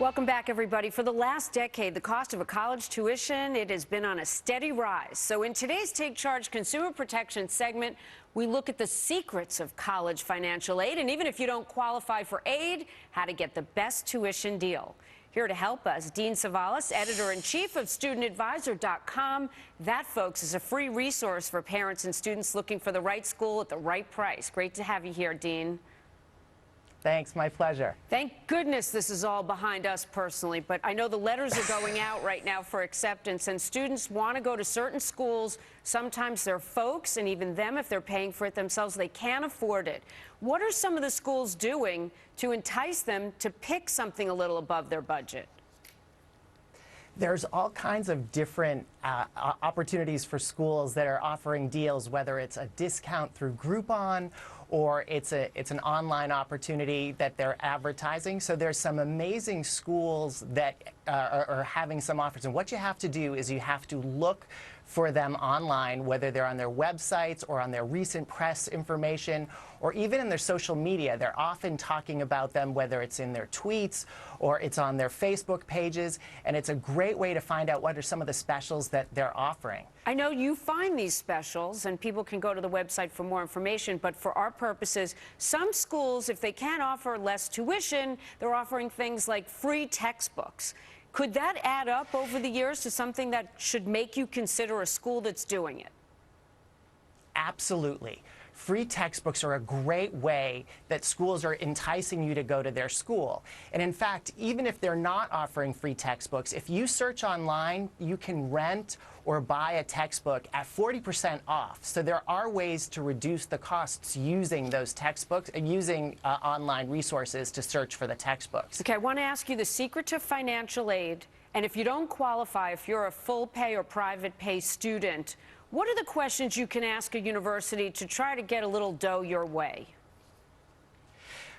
Welcome back, everybody. For the last decade, the cost of a college tuition, it has been on a steady rise. So in today's Take Charge Consumer Protection segment, we look at the secrets of college financial aid, and even if you don't qualify for aid, how to get the best tuition deal. Here to help us, Dean Tsouvalas, editor-in-chief of StudentAdvisor.com. That, folks, is a free resource for parents and students looking for the right school at the right price. Great to have you here, Dean. Thanks, my pleasure. Thank goodness this is all behind us personally, but I know the letters are going out right now for acceptance, and students want to go to certain schools. Sometimes their folks, and even them, if they're paying for it themselves, they can't afford it. What are some of the schools doing to entice them to pick something a little above their budget? There's all kinds of different opportunities for schools that are offering deals, whether it's a discount through Groupon or it's an online opportunity that they're advertising. So there's some amazing schools that are having some offers. And what you have to do is you have to look for them online, whether they're on their websites or on their recent press information or even in their social media. They're often talking about them, whether it's in their tweets or it's on their Facebook pages. And it's a great way to find out what are some of the specials that they're offering. I know you find these specials, and people can go to the website for more information, but for our purposes, some schools, if they can't offer less tuition, they're offering things like free textbooks. Could that add up over the years to something that should make you consider a school that's doing it? Absolutely. Free textbooks are a great way that schools are enticing you to go to their school. And in fact, even if they're not offering free textbooks, if you search online, you can rent or buy a textbook at 40% off. So there are ways to reduce the costs using those textbooks and using online resources to search for the textbooks. Okay, I want to ask you the secret to financial aid. And if you don't qualify, if you're a full pay or private pay student, what are the questions you can ask a university to try to get a little dough your way?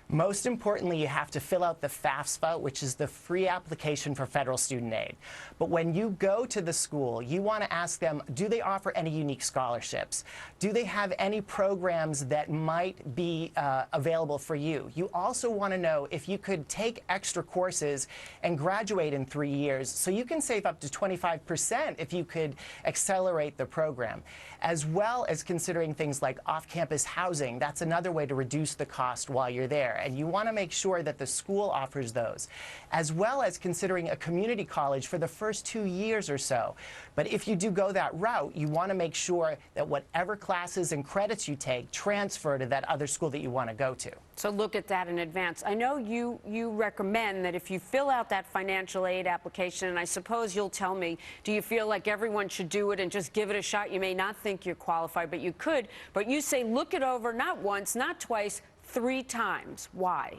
Most importantly, you have to fill out the FAFSA, which is the free application for federal student aid. But when you go to the school, you want to ask them, do they offer any unique scholarships? Do they have any programs that might be available for you? You also want to know if you could take extra courses and graduate in 3 years, so you can save up to 25% if you could accelerate the program, as well as considering things like off-campus housing. That's another way to reduce the cost while you're there. And you want to make sure that the school offers those, as well as considering a community college for the first 2 years or so. But if you do go that route, you want to make sure that whatever classes and credits you take transfer to that other school that you want to go to. So look at that in advance. I know you recommend that if you fill out that financial aid application, and I suppose you'll tell me, do you feel like everyone should do it and just give it a shot? You may not think you're qualified, but you could. But you say look it over not once, not twice, 3 times. Why?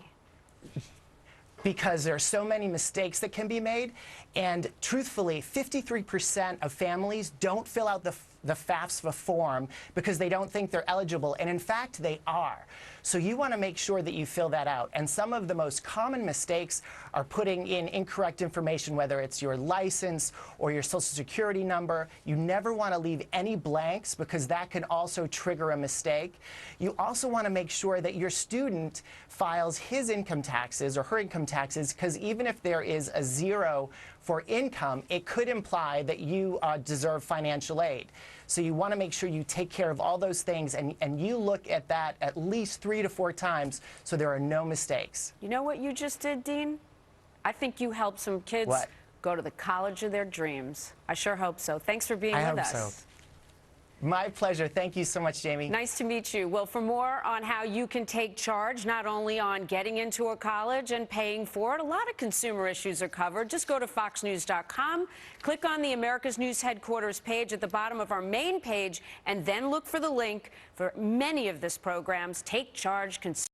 Because there are so many mistakes that can be made, and truthfully, 53% of families don't fill out the FAFSA form because they don't think they're eligible, and in fact, they are. So you want to make sure that you fill that out. And some of the most common mistakes are putting in incorrect information, whether it's your license or your Social Security number. You never want to leave any blanks because that can also trigger a mistake. You also want to make sure that your student files his income taxes or her income taxes, because even if there is a 0 for income, it could imply that you deserve financial aid. So you want to make sure you take care of all those things, and you look at that at least 3 to 4 times so there are no mistakes. You know what you just did, Dean? I think you helped some kids go to the college of their dreams. I sure hope so. Thanks for being with us. I hope so. My pleasure. Thank you so much, Jamie. Nice to meet you. Well, for more on how you can take charge, not only on getting into a college and paying for it, a lot of consumer issues are covered. Just go to foxnews.com, click on the America's News Headquarters page at the bottom of our main page, and then look for the link for many of this program's Take Charge Consumer.